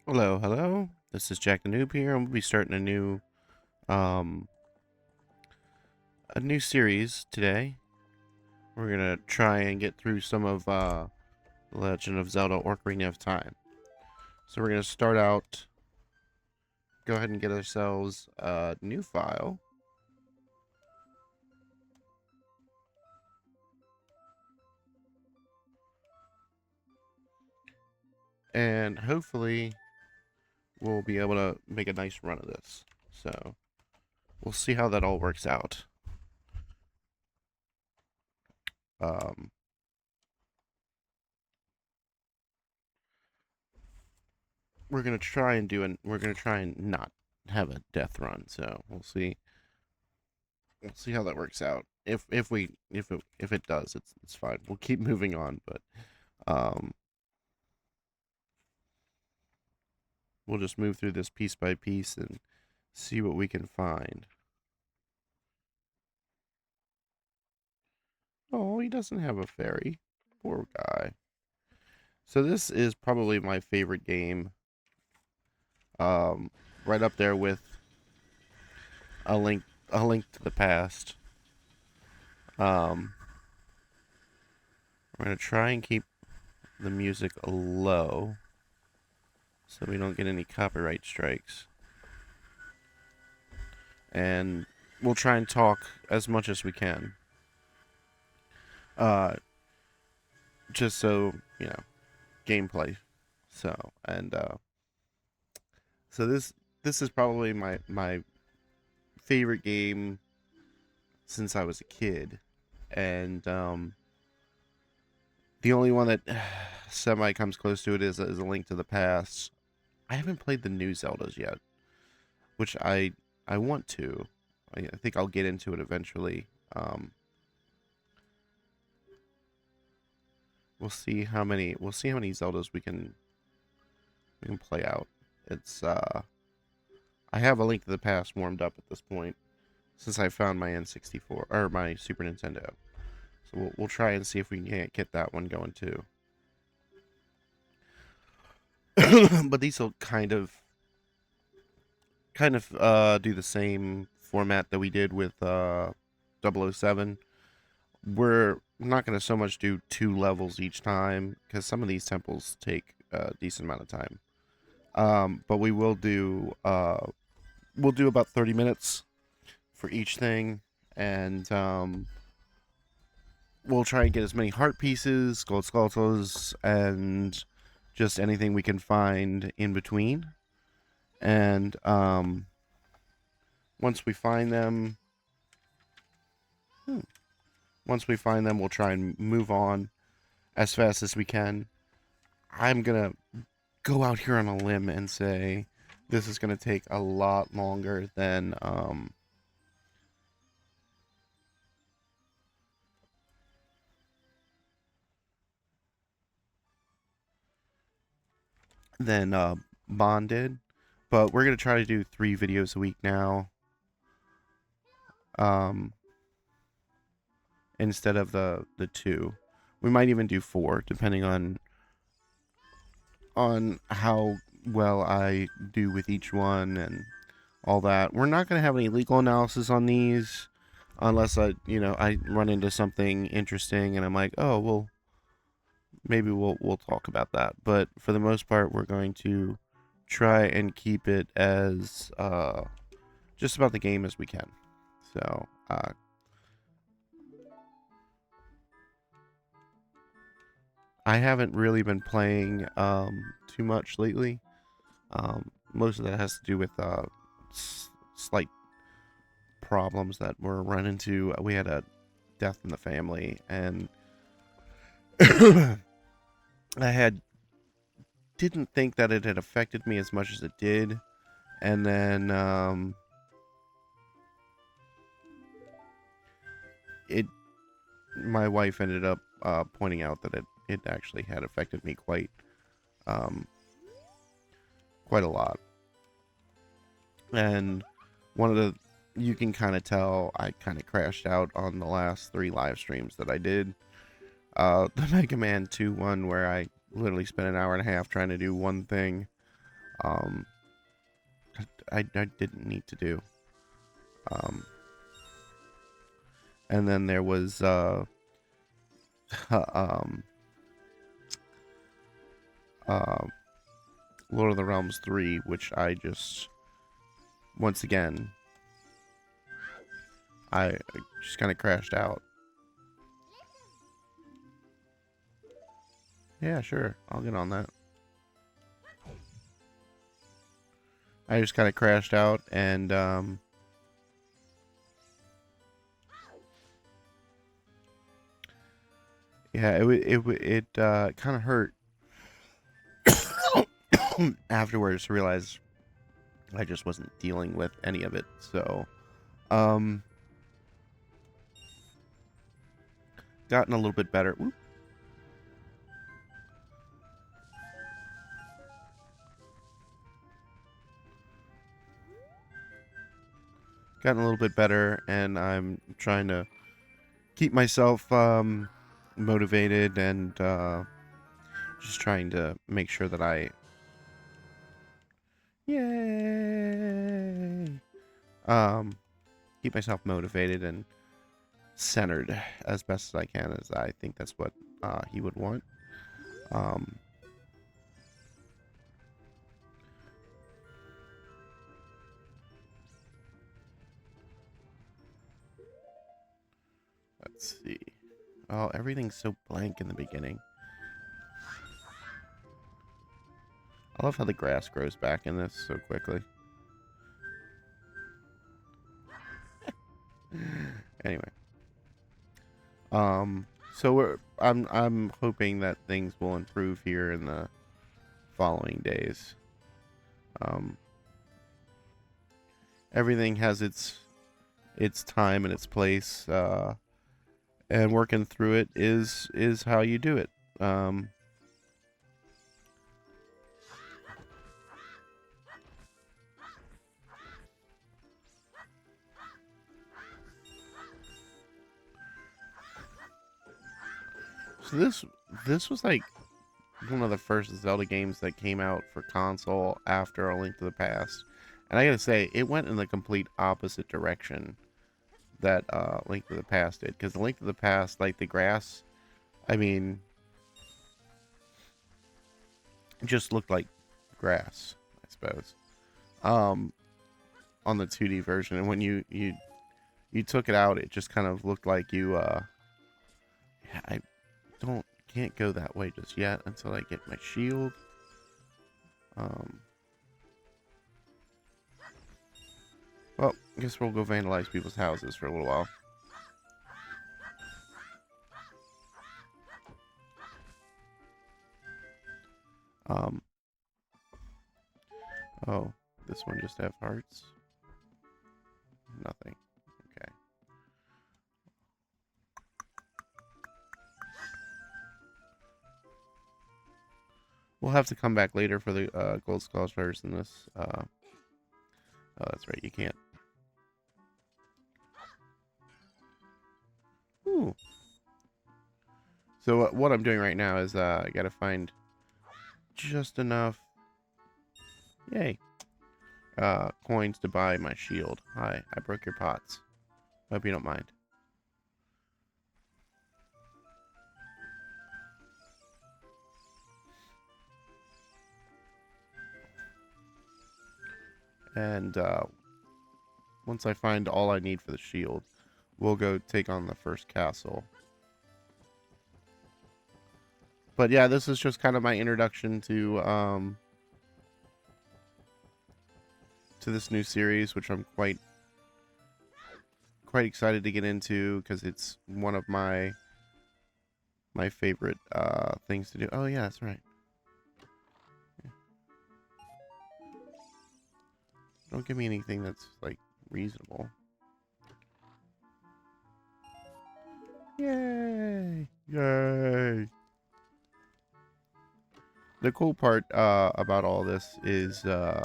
Hello, hello. This is Jack the Noob here, and we'll be starting um a new series today. We're gonna try and get through some of Legend of Zelda Ocarina of Time. So we're gonna start out. Go ahead and get ourselves a new file, and hopefully we'll be able to make a nice run of this. So we'll see how that all works out. Um, we're gonna try and not have a death run. So we'll see how that works out. If it does, it's fine. We'll keep moving on, but um, we'll just move through this piece by piece and see what we can find. Oh, he doesn't have a fairy. Poor guy. So this is probably my favorite game. Um, right up there with a link a link to the past. Um, we're gonna try and keep the music low so we don't get any copyright strikes. And we'll try and talk as much as we can. Uh, just so gameplay. So this is probably my favorite game since I was a kid, and the only one that semi comes close to it is a Link to the Past. I haven't played the new Zeldas yet, which I want to. I think I'll get into it eventually. Um, we'll see how many Zeldas we can play out. It's I have a Link to the Past warmed up at this point since I found my N64 or my Super Nintendo. So we'll try and see if we can't get that one going too. But these will kind of do the same format that we did with 007. We're not going to so much do two levels each time because some of these temples take a decent amount of time. But we'll do about 30 minutes for each thing, and we'll try and get as many heart pieces, gold skulls, and just anything we can find in between. And once we find them, hmm, once we find them, we'll try and move on as fast as we can. I'm gonna go out here on a limb and say this is gonna take a lot longer than Bond did, but we're gonna try to do 3 videos a week now, um, instead of the two. We might even do 4, depending on how well I do with each one and all that. We're not gonna have any legal analysis on these unless I run into something interesting and I'm like, oh well, maybe we'll talk about that. But for the most part, we're going to try and keep it as just about the game as we can. So I haven't really been playing too much lately. Most of that has to do with slight problems that we're running into. We had a death in the family, and I had didn't think that it had affected me as much as it did, and then it my wife ended up pointing out that it actually had affected me um, quite a lot. And one of the you can kind of tell I kind of crashed out on the last 3 live streams that I did. The Mega Man 2 one where I literally spent an hour and a half trying to do one thing. Um, I didn't need to do. Um, and then there was um, uh, Lord of the Realms 3, which I just once again I just kind of crashed out. Yeah, sure, I'll get on that. I just kind of crashed out, and yeah, it kind of hurt afterwards to realize I just wasn't dealing with any of it. So, um, gotten a little bit better. Oop. Gotten a little bit better, and I'm trying to keep myself motivated and just trying to make sure that yay, um, keep myself motivated and centered as best as I can, as I think that's what he would want. Um, let's see. Oh, everything's so blank in the beginning. I love how the grass grows back in this so quickly. Anyway, so I'm hoping that things will improve here in the following days. Um, everything has its time and its place, and working through it is how you do it. So this was like one of the first Zelda games that came out for console after A Link to the Past, and I gotta say it went in the complete opposite direction that Link to the Past did. Because Link to the Past, like the grass, I mean, just looked like grass, I suppose. Um, on the 2D version, and when you took it out, it just kind of looked like you. Yeah, I can't go that way just yet until I get my shield. Well, I guess we'll go vandalize people's houses for a little while. Um, oh, this one just have hearts? Nothing. Okay. We'll have to come back later for the gold scholars in this. Oh, that's right, you can't. Ooh. So what I'm doing right now is I gotta find just enough, yay, coins to buy my shield. Hi, I broke your pots. Hope you don't mind. And once I find all I need for the shield, we'll go take on the first castle. But yeah, this is just kind of my introduction to this new series, which I'm quite excited to get into because it's one of my favorite things to do. Oh yeah, that's right. Yeah. Don't give me anything that's like reasonable. Yay! Yay! The cool part about all this is I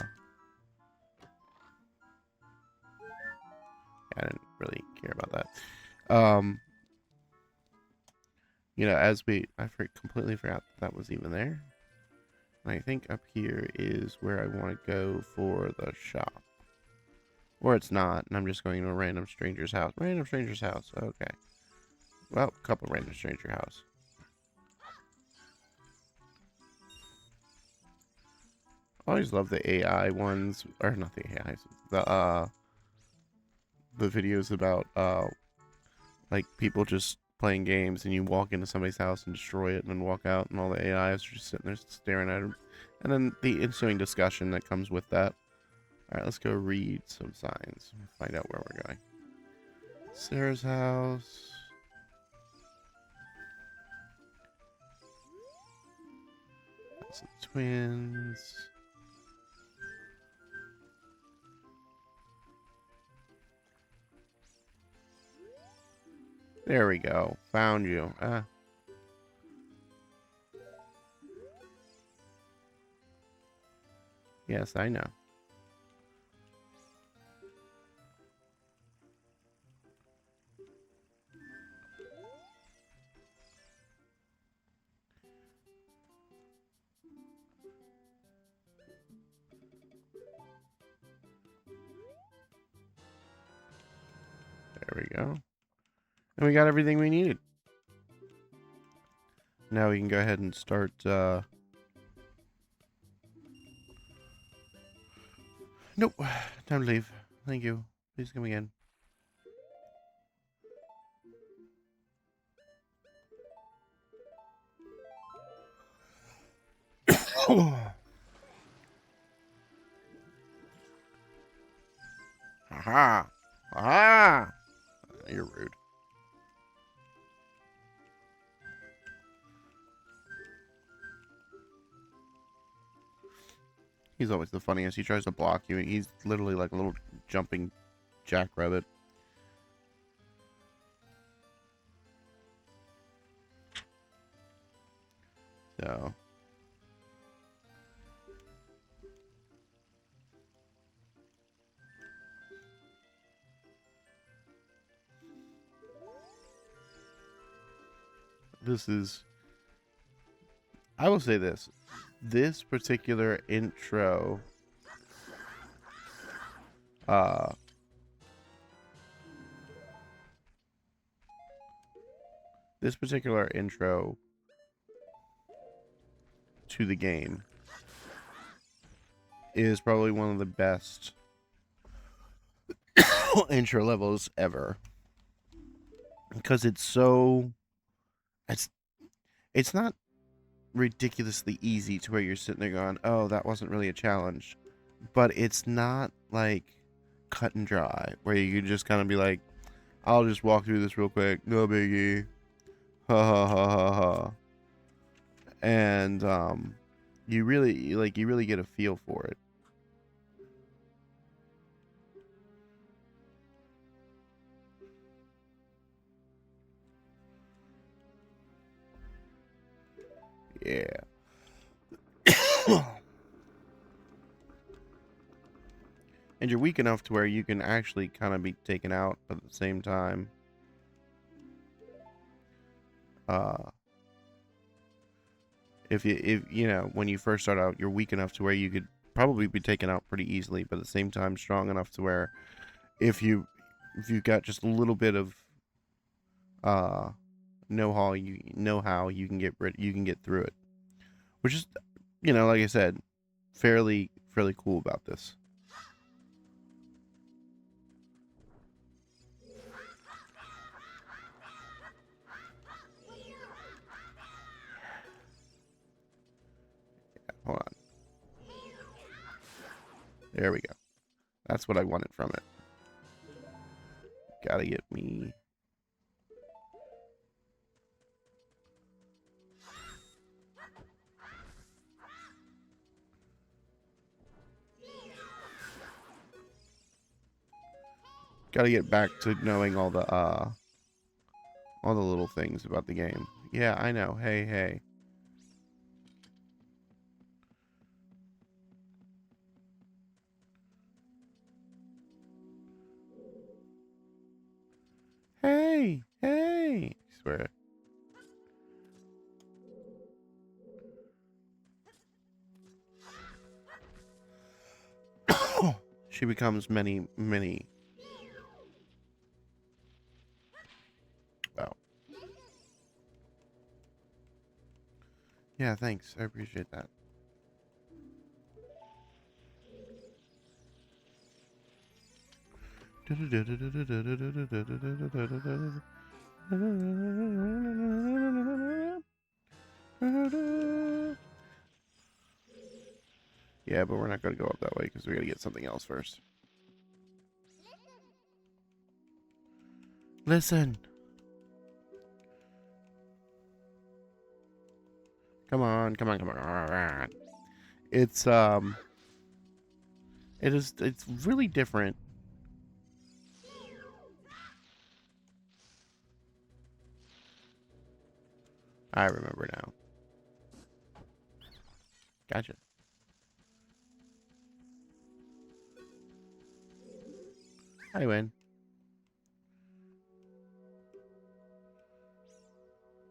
didn't really care about that. You know, as we completely forgot that was even there. I think up here is where I want to go for the shop. Or it's not, and I'm just going to a random stranger's house. Random stranger's house, okay. Well, a couple random stranger house. I always love the AI ones, or not the AIs, the videos about, like, people just playing games, and you walk into somebody's house and destroy it, and then walk out, and all the AIs are just sitting there staring at them. And then the ensuing discussion that comes with that. Alright, let's go read some signs. Find out where we're going. Sarah's house. That's the twins. There we go. Found you. Yes, I know. There we go. And we got everything we needed. Now we can go ahead and start, Nope. Time to leave. Thank you. Please come again. Aha! Aha! You're rude. He's always the funniest. He tries to block you, and he's literally like a little jumping jackrabbit. So. This is... I will say this. This particular intro... This particular intro to the game is probably one of the best intro levels ever. Because it's so... It's not ridiculously easy to where you're sitting there going, oh, that wasn't really a challenge. But it's not like cut and dry, where you can just kind of be like, I'll just walk through this real quick, no biggie, ha ha ha ha ha. And you really get a feel for it. Yeah. And you're weak enough to where you can actually kind of be taken out, but at the same time, if you know, when you first start out, you're weak enough to where you could probably be taken out pretty easily, but at the same time, strong enough to where if you got just a little bit of know how you can get through it, which is, you know, like I said, fairly cool about this. Hold on. There we go. That's what I wanted from it. Gotta get me... Gotta get back to knowing all the little things about the game. Yeah, I know. Hey, hey. Hey, hey. I swear it. she becomes many, many. Oh. Yeah, thanks. I appreciate that. Yeah, but we're not going to go up that way because we got to get something else first. Listen. Come on, come on, come on. It's it's really different. I remember now. Gotcha. I win.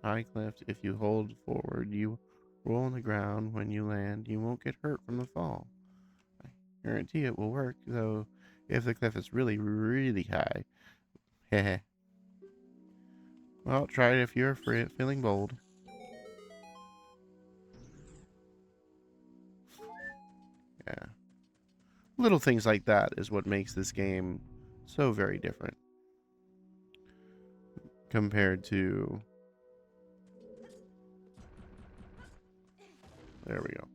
High cliff. If you hold forward, you roll on the ground. When you land, you won't get hurt from the fall. I guarantee it will work, though, if the cliff is really, really high. Heh. Well, try it if you're feeling bold. Yeah. Little things like that is what makes this game so very different compared to... There we go.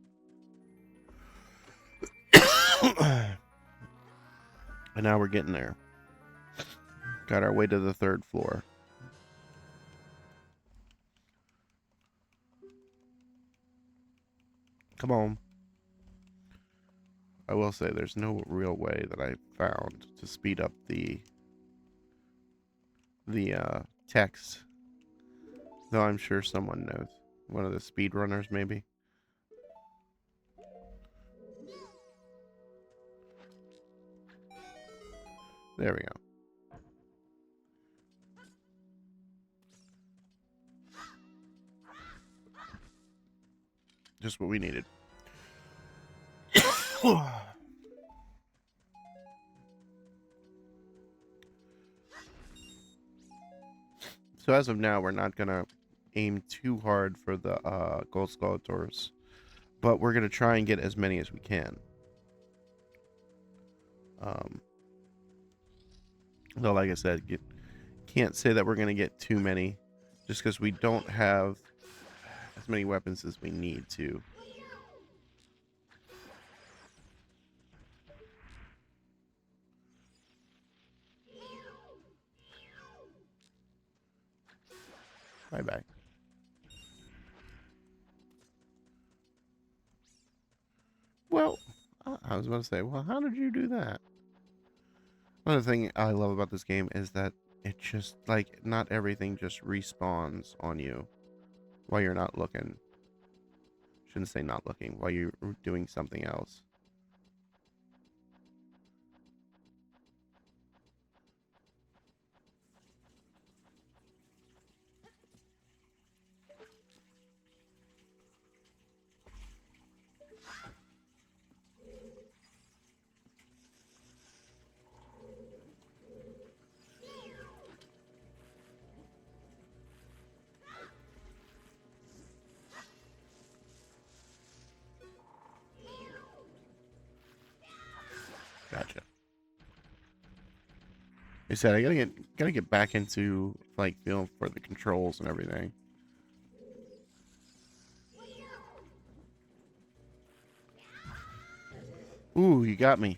And now we're getting there. Got our way to the 3rd floor. Come on. I will say there's no real way that I found to speed up the text, though I'm sure someone knows. One of the speedrunners, maybe. There we go. Just what we needed. So as of now, we're not gonna aim too hard for the gold skeletors, but we're gonna try and get as many as we can. Though, like I said, can't say that we're gonna get too many, just because we don't have as many weapons as we need to. Bye-bye. Well, I was about to say, well, how did you do that? Another thing I love about this game is that it just, like, not everything just respawns on you while you're not looking. Shouldn't say not looking, while you're doing something else. Gotcha. I said I gotta get back into like feeling for the controls and everything. Ooh, you got me.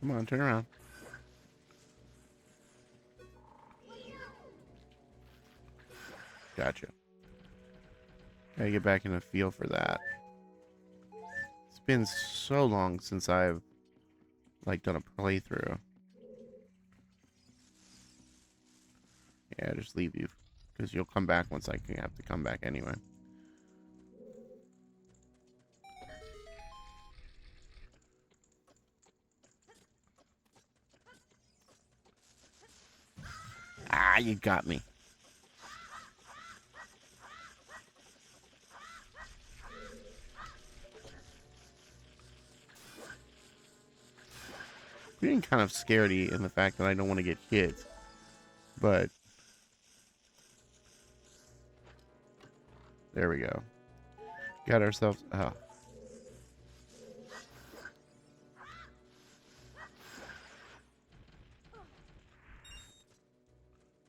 Come on, turn around. Gotcha. Gotta get back in a feel for that. It's been so long since I've like done a playthrough. Yeah, just leave you because you'll come back once I have to come back anyway. Ah, you got me. being kind of scaredy in the fact that I don't want to get hit. But there we go. Got ourselves. Oh.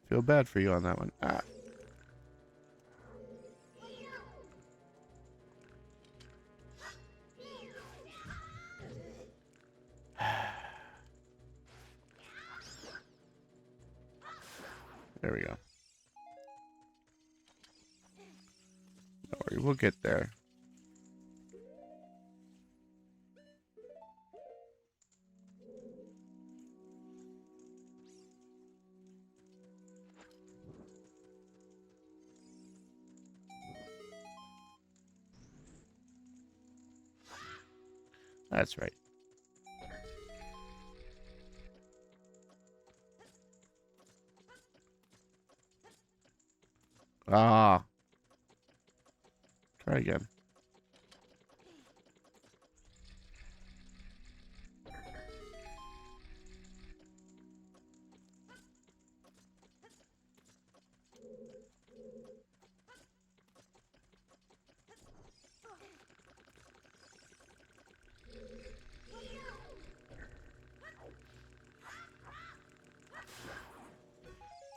Feel bad for you on that one. Ah. There we go. Don't worry, we'll get there. That's right. Ah. Try again.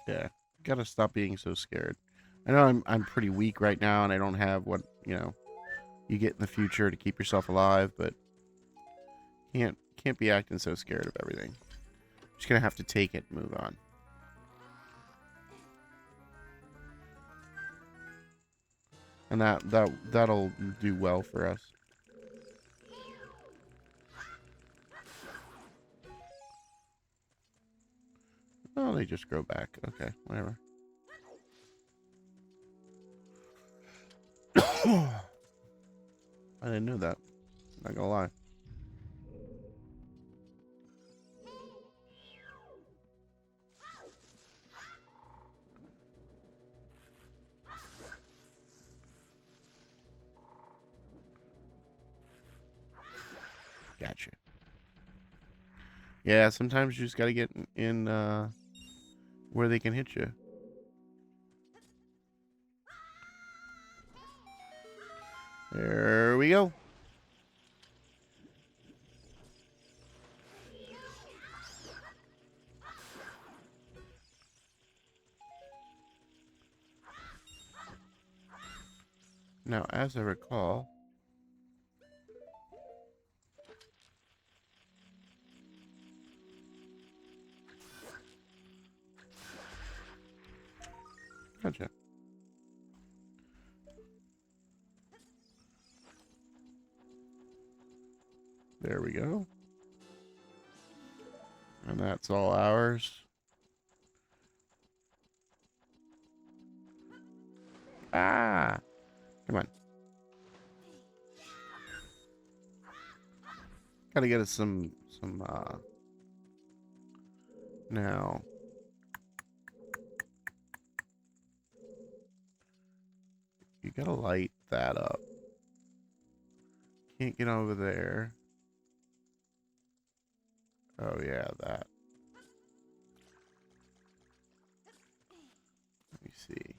Yeah. Gotta stop being so scared. I know I'm pretty weak right now and I don't have what, you get in the future to keep yourself alive, but can't be acting so scared of everything. Just gonna have to take it and move on. And that'll do well for us. Oh, they just grow back. Okay, whatever. I didn't know that. Not gonna lie. Gotcha. Yeah, sometimes you just gotta get in where they can hit you. There we go. Now, as I recall, gotcha. There we go. And that's all ours. Ah! Come on. Gotta get us some, now. You gotta light that up. Can't get over there. Oh, yeah, that. Let me see.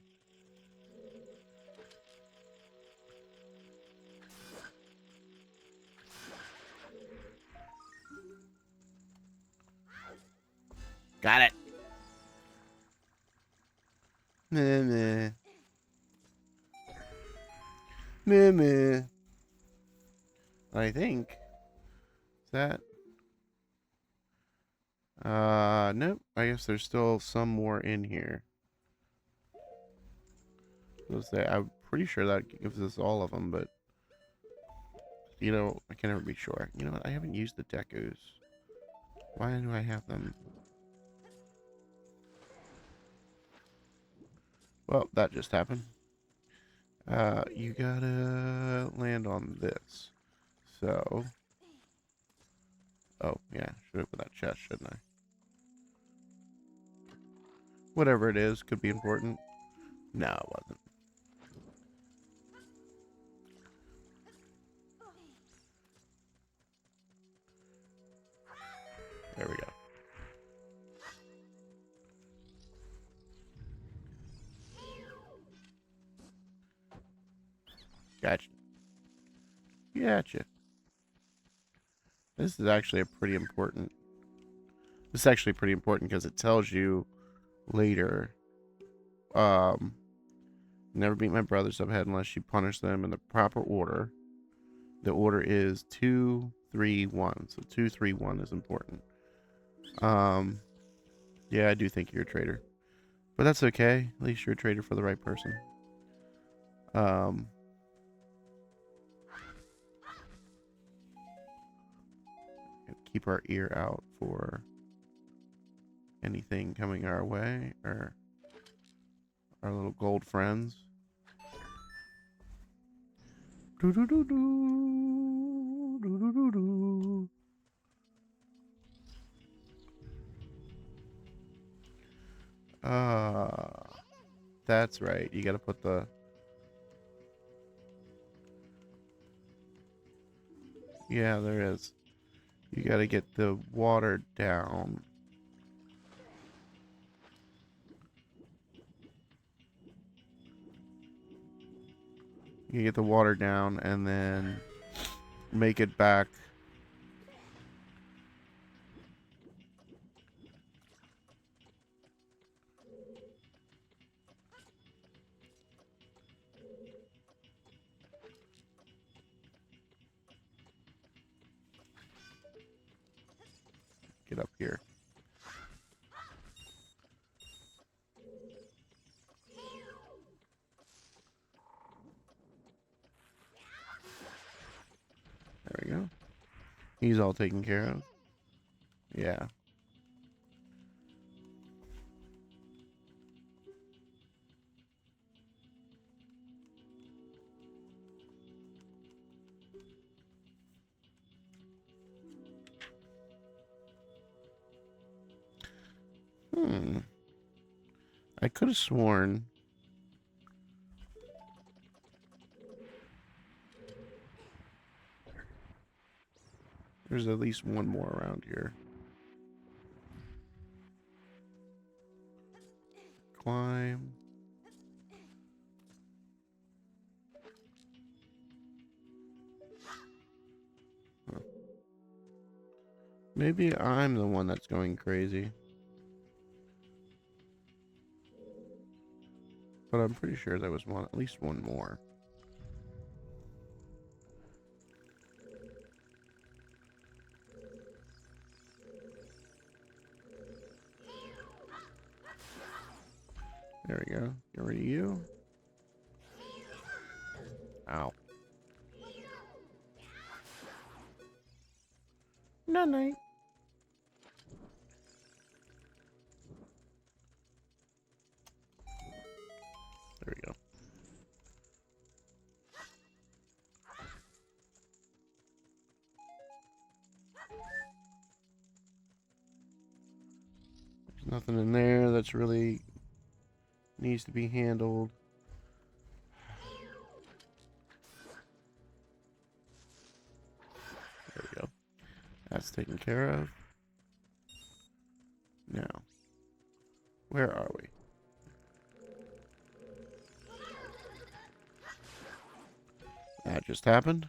Got it. Meh, meh. Meh, meh. I think that. Nope. I guess there's still some more in here. I'm pretty sure that gives us all of them, but I can never be sure. You know what? I haven't used the decos. Why do I have them? Well, that just happened. You gotta land on this. So, oh yeah, should have put that chest, shouldn't I? Whatever it is, could be important. No, it wasn't. There we Gotcha. Gotcha. This is actually a pretty important. This is actually pretty important because it tells you later. Never beat my brothers up head unless you punish them in the proper order. The order is 2, 3, 1. So 2, 3, 1 is important. Yeah, I do think you're a traitor. But that's okay. At least you're a traitor for the right person. Keep our ear out for anything coming our way, or our little gold friends. Do do do do do do do do. That's right. You gotta put the. Yeah, there is. You gotta get the water down. You get the water down and then make it back. Get up here. There we go. He's all taken care of. Yeah. I could have sworn there's at least one more around here. Climb. Huh. Maybe I'm the one that's going crazy. But I'm pretty sure there was one, at least one more. There we go. Get rid of you. Ow. Night. There we go. There's nothing in there that's really needs to be handled. There we go. That's taken care of. Now, where are we? That just happened.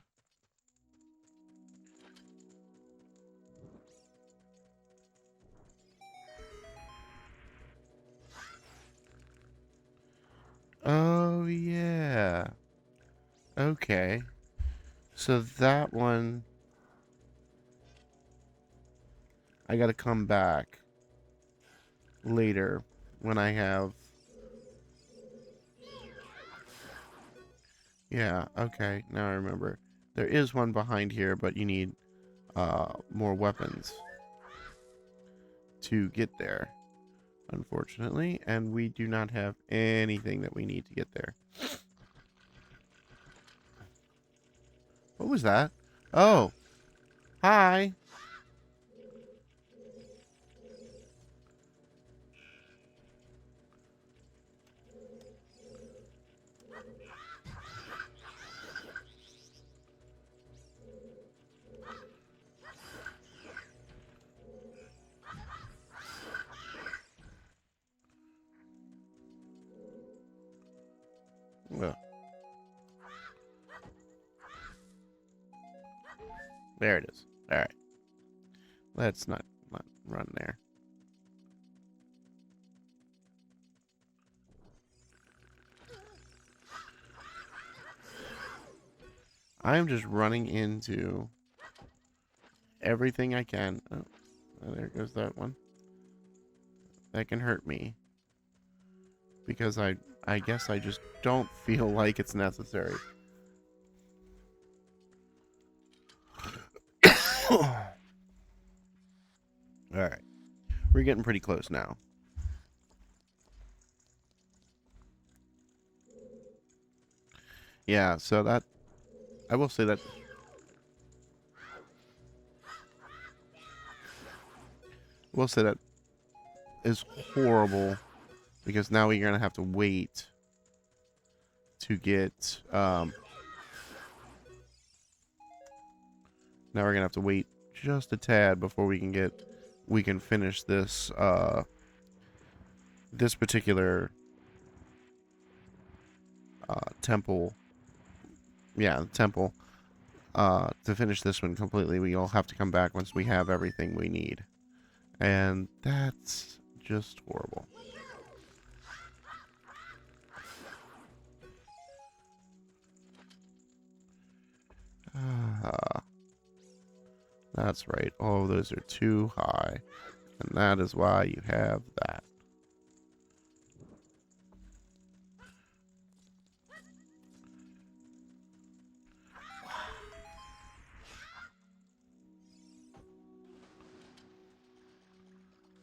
Oh, yeah. Okay. So that one, I gotta come back later when I have. Yeah, okay. Now I remember. There is one behind here, but you need more weapons to get there, unfortunately, and we do not have anything that we need to get there. What was that? Oh, hi. Well, There it is. All right. Let's not run there. I'm just running into everything I can. Oh, there goes that one. That can hurt me. Because I guess I just don't feel like it's necessary. Alright. We're getting pretty close now. Yeah, so that... I will say that... is horrible. Because now we're going to have to wait to get... now we're going to have to wait just a tad before we can finish this, this particular temple. Yeah, temple. To finish this one completely, we all have to come back once we have everything we need. And that's just horrible. That's right. Oh, those are too high. And that is why you have that.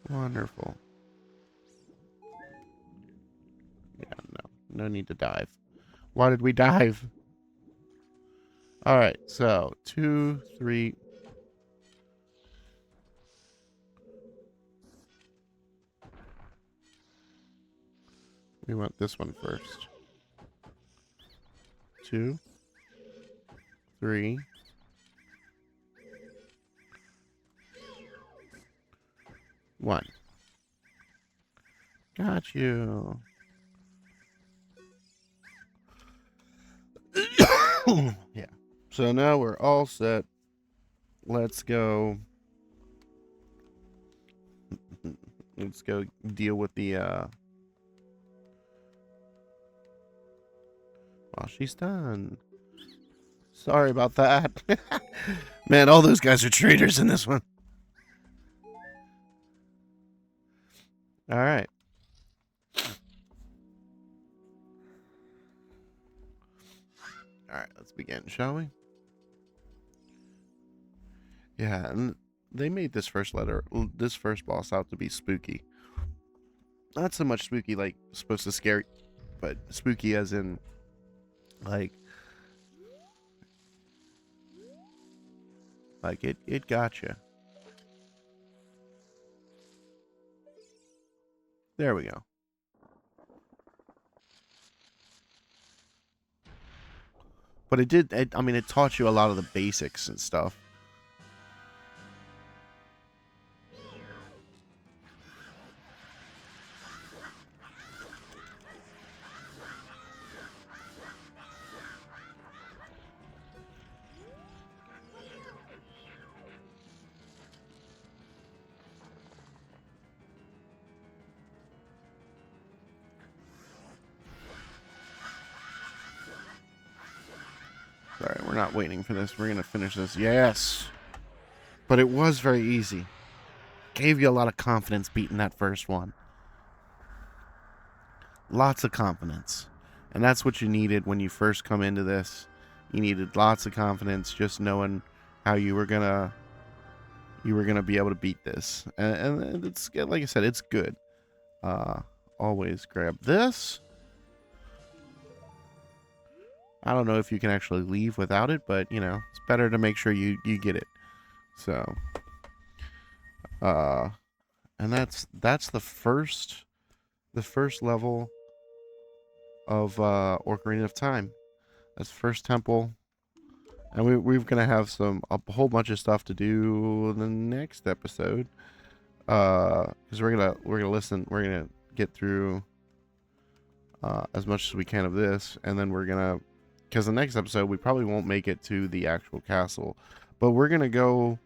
Wonderful. Yeah, no need to dive. Why did we dive? Alright, so 2, 3. We want this one first. 2, 3. One. Got you. Yeah. So now we're all set. Let's go. Let's go deal with the, well, she's done. Sorry about that. Man, all those guys are traitors in this one. All right. All right, let's begin, shall we? Yeah, and they made this first boss out to be spooky. Not so much spooky like supposed to scare, but spooky as in like it got you. There we go. But it did. I mean, it taught you a lot of the basics and stuff. Sorry, we're not waiting for this. We're gonna finish this. Yes. But it was very easy. Gave you a lot of confidence beating that first one. Lots of confidence. And that's what you needed when you first come into this. You needed lots of confidence, just knowing how you were gonna be able to beat this. And it's, like I said, it's good. Always grab this. I don't know if you can actually leave without it, but you know, it's better to make sure you get it. So, and that's the first level of Ocarina of Time. That's the first temple, and we're gonna have a whole bunch of stuff to do in the next episode. Because we're gonna get through as much as we can of this, and then because the next episode we probably won't make it to the actual castle, But we're gonna go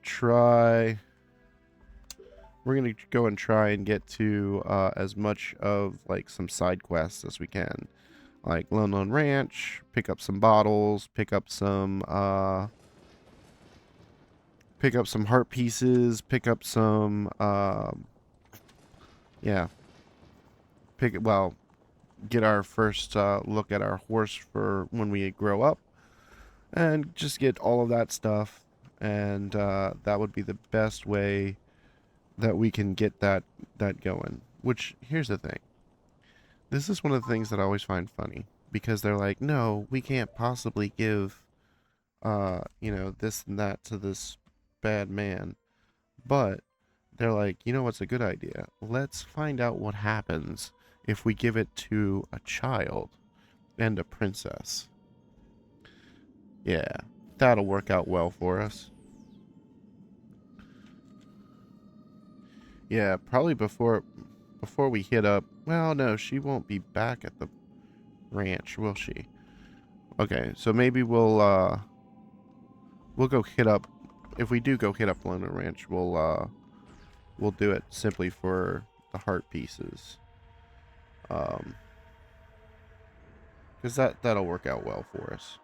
try. We're gonna go and try and get to as much of like some side quests as we can, like Lone Lone Ranch. Pick up some bottles. Pick up some heart pieces. Pick up some. Yeah. Get our first look at our horse for when we grow up, and just get all of that stuff. And that would be the best way that we can get that going. Which, here's the thing. This is one of the things that I always find funny, because they're like, no, we can't possibly give this and that to this bad man. But they're like, you know what's a good idea? Let's find out what happens if we give it to a child and a princess. Yeah, that'll work out well for us. Yeah, probably before we hit up. Well, no, she won't be back at the ranch, will she? Okay, so maybe we'll go hit up. If we do go hit up Lona Ranch, we'll do it simply for the heart pieces. Because that'll work out well for us.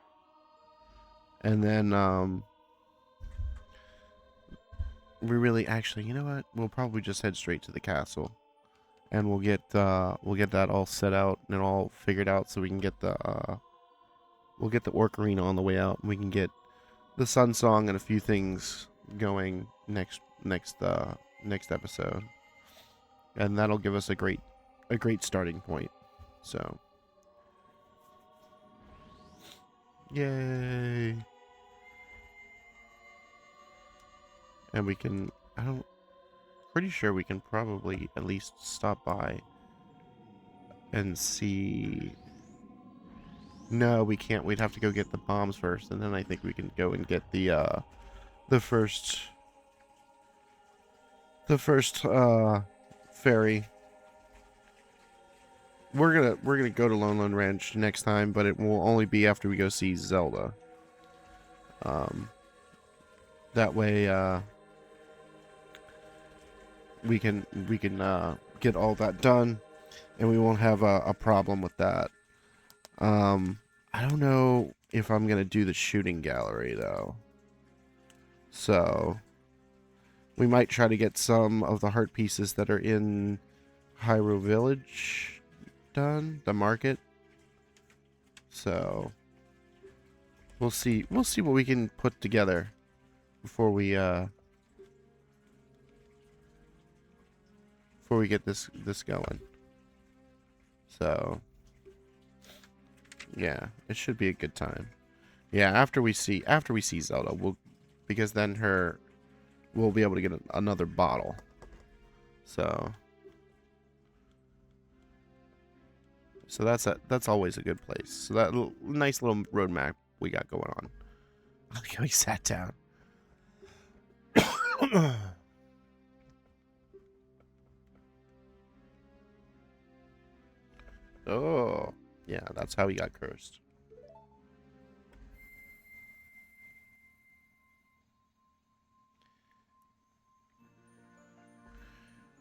And then we really actually, you know what? We'll probably just head straight to the castle, and we'll get that all set out and all figured out, so we can get the Ocarina on the way out, and we can get the Sun Song and a few things going next episode, and that'll give us a great starting point. So, yay! And we can, pretty sure we can probably at least stop by and see. No, we can't. We'd have to go get the bombs first, and then I think we can go and get the first ferry. We're gonna go to Lone Lone Ranch next time, but it will only be after we go see Zelda. That way we can get all that done, and we won't have a problem with that. I don't know if I'm gonna do the shooting gallery though, so we might try to get some of the heart pieces that are in Hyrule Village done, the market. So we'll see what we can put together before we get this going. So yeah, it should be a good time. Yeah, after we see Zelda, because then we'll be able to get another bottle. So that's always a good place. So that nice little road map we got going on. Okay, we sat down. Oh, yeah, that's how he got cursed.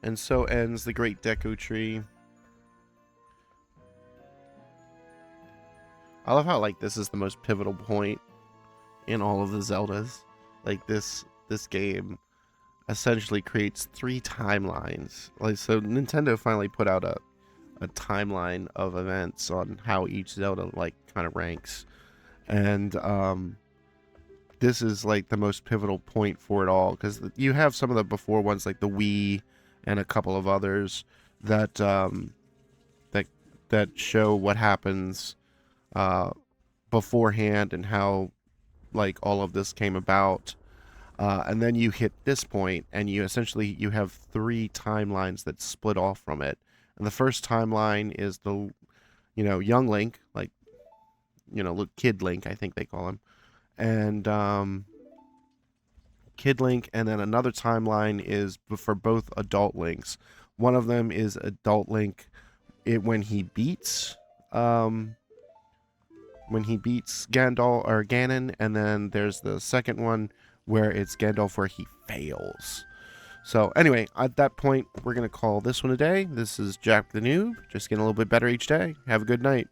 And so ends the Great Deku Tree. I love how, like, this is the most pivotal point in all of the Zeldas. Like, this game essentially creates 3 timelines. Like, so Nintendo finally put out a timeline of events on how each Zelda, like, kind of ranks. And this is, like, the most pivotal point for it all, because you have some of the before ones, like the Wii and a couple of others that that show what happens beforehand and how, like, all of this came about. And then you hit this point, and you have 3 timelines that split off from it. And the first timeline is the, young Link, like, Kid Link, I think they call him. And Kid Link, and then another timeline is for both adult Links. One of them is adult Link when he beats when he beats Gandalf or Ganon, and then there's the second one where it's Gandalf where he fails. So anyway, at that point, we're going to call this one a day. This is Jack the Noob, just getting a little bit better each day. Have a good night.